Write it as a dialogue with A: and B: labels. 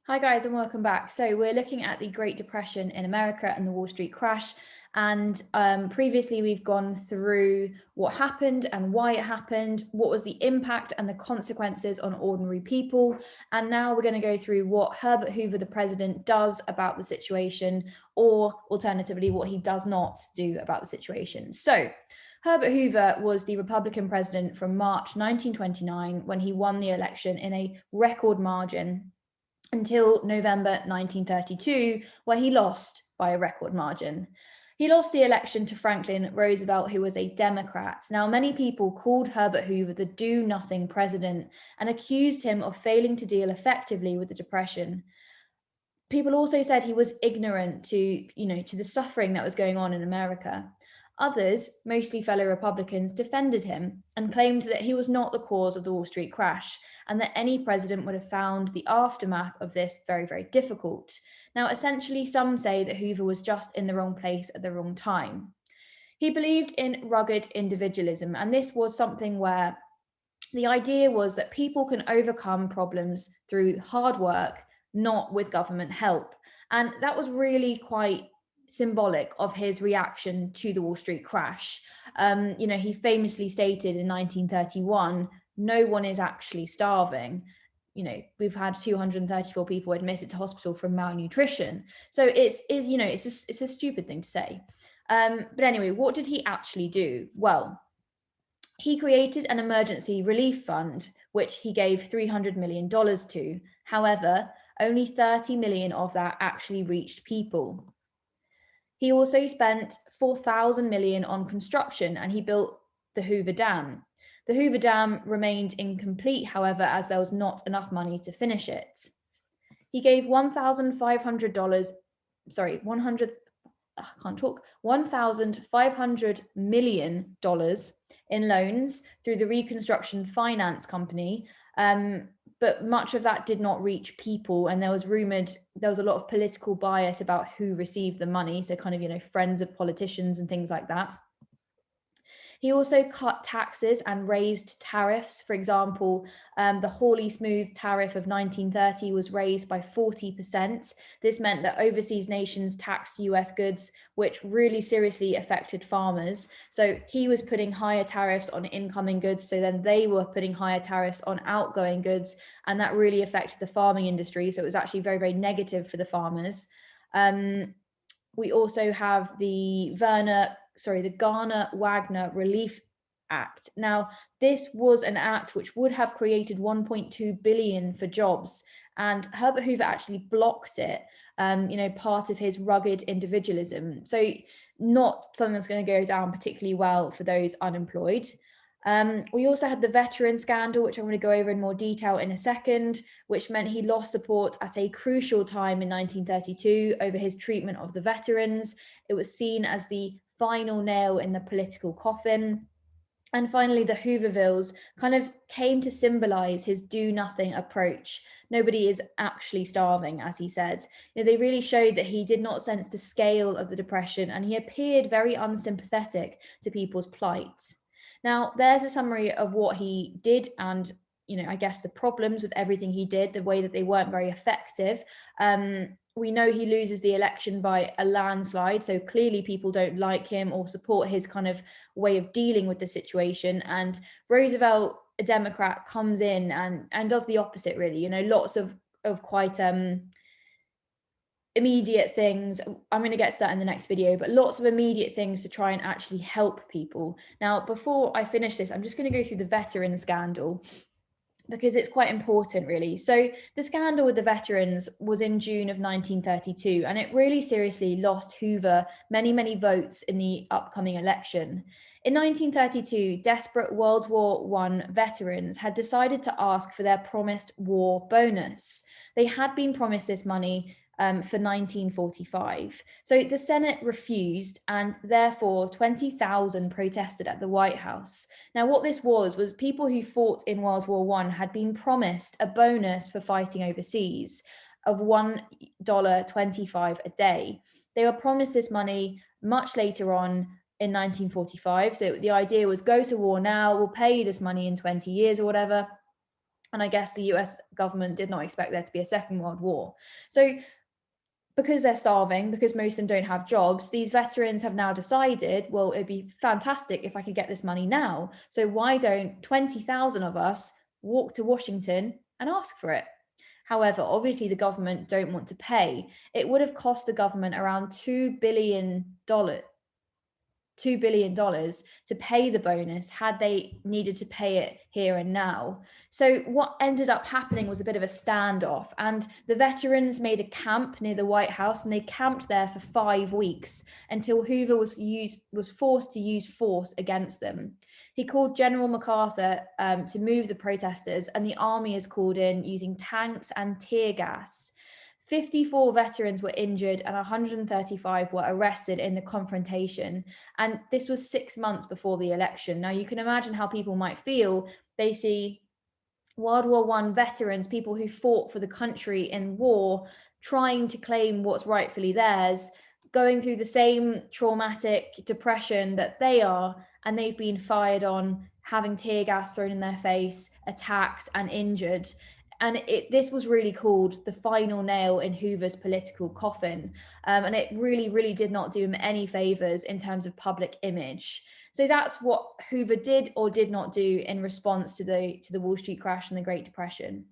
A: Hi guys, and welcome back. So we're looking at the Great Depression in America and the Wall Street crash. And previously we've gone through what happened and why it happened, what was the impact and the consequences on ordinary people. And now we're going to go through what Herbert Hoover, the president, does about the situation, or alternatively, what he does not do about the situation. So Herbert Hoover was the Republican president from March 1929 when he won the election in a record margin until November 1932, where he lost by a record margin. He lost the election to Franklin Roosevelt, who was a Democrat. Now, many people called Herbert Hoover the do-nothing president and accused him of failing to deal effectively with the Depression. People also said he was ignorant to the suffering that was going on in America. Others, mostly fellow Republicans, defended him and claimed that he was not the cause of the Wall Street crash and that any president would have found the aftermath of this very, very difficult. Now, essentially, some say that Hoover was just in the wrong place at the wrong time. He believed in rugged individualism, and this was something where the idea was that people can overcome problems through hard work, not with government help. And that was really quite symbolic of his reaction to the Wall Street crash. He famously stated in 1931, no one is actually starving. We've had 234 people admitted to hospital from malnutrition. So it's a stupid thing to say. But anyway, what did he actually do? Well, he created an emergency relief fund, which he gave $300 million to. However, only 30 million of that actually reached people. He also spent 4,000 million on construction, and he built the Hoover Dam. The Hoover Dam remained incomplete, however, as there was not enough money to finish it. He gave $1,500, sorry, 100, I can't talk, $1,500 million in loans through the Reconstruction Finance Company. But much of that did not reach people, and there was a lot of political bias about who received the money. So kind of, friends of politicians and things like that. He also cut taxes and raised tariffs. For example, the Hawley Smooth tariff of 1930 was raised by 40%. This meant that overseas nations taxed US goods, which really seriously affected farmers. So he was putting higher tariffs on incoming goods, so then they were putting higher tariffs on outgoing goods, and that really affected the farming industry. So it was actually very, very negative for the farmers. We also have the Garner-Wagner Relief Act. Now, this was an act which would have created 1.2 billion for jobs, and Herbert Hoover actually blocked it, part of his rugged individualism. So not something that's going to go down particularly well for those unemployed. We also had the veteran scandal, which I'm going to go over in more detail in a second, which meant he lost support at a crucial time in 1932 over his treatment of the veterans. It was seen as the final nail in the political coffin. And finally, the Hoovervilles kind of came to symbolize his do-nothing approach. Nobody is actually starving, as he said. They really showed that he did not sense the scale of the Depression, and he appeared very unsympathetic to people's plight. Now, there's a summary of what he did and, I guess the problems with everything he did, the way that they weren't very effective. We know he loses the election by a landslide, so clearly people don't like him or support his kind of way of dealing with the situation. And Roosevelt, a Democrat, comes in and does the opposite, really. Lots of quite immediate things. I'm going to get to that in the next video, but lots of immediate things to try and actually help people. Now, before I finish this, I'm just going to go through the veteran scandal, because it's quite important, really. So the scandal with the veterans was in June of 1932, and it really seriously lost Hoover many, many votes in the upcoming election. In 1932, desperate World War I veterans had decided to ask for their promised war bonus. They had been promised this money for 1945. So the Senate refused, and therefore 20,000 protested at the White House. Now, what this was people who fought in World War I had been promised a bonus for fighting overseas of $1.25 a day. They were promised this money much later on in 1945. So the idea was, go to war now, we'll pay you this money in 20 years or whatever. And I guess the US government did not expect there to be a Second World War. So because they're starving, because most of them don't have jobs, these veterans have now decided, well, it'd be fantastic if I could get this money now. So why don't 20,000 of us walk to Washington and ask for it? However, obviously the government don't want to pay. It would have cost the government around $2 billion to pay the bonus had they needed to pay it here and now. So what ended up happening was a bit of a standoff, and the veterans made a camp near the White House, and they camped there for 5 weeks until Hoover was forced to use force against them. He called General MacArthur to move the protesters, and the army is called in using tanks and tear gas. 54 veterans were injured and 135 were arrested in the confrontation. And this was 6 months before the election. Now, you can imagine how people might feel. They see World War I veterans, people who fought for the country in war, trying to claim what's rightfully theirs, going through the same traumatic depression that they are, and they've been fired on, having tear gas thrown in their face, attacked and injured. And this was really called the final nail in Hoover's political coffin. And it really, really did not do him any favors in terms of public image. So that's what Hoover did or did not do in response to the Wall Street crash and the Great Depression.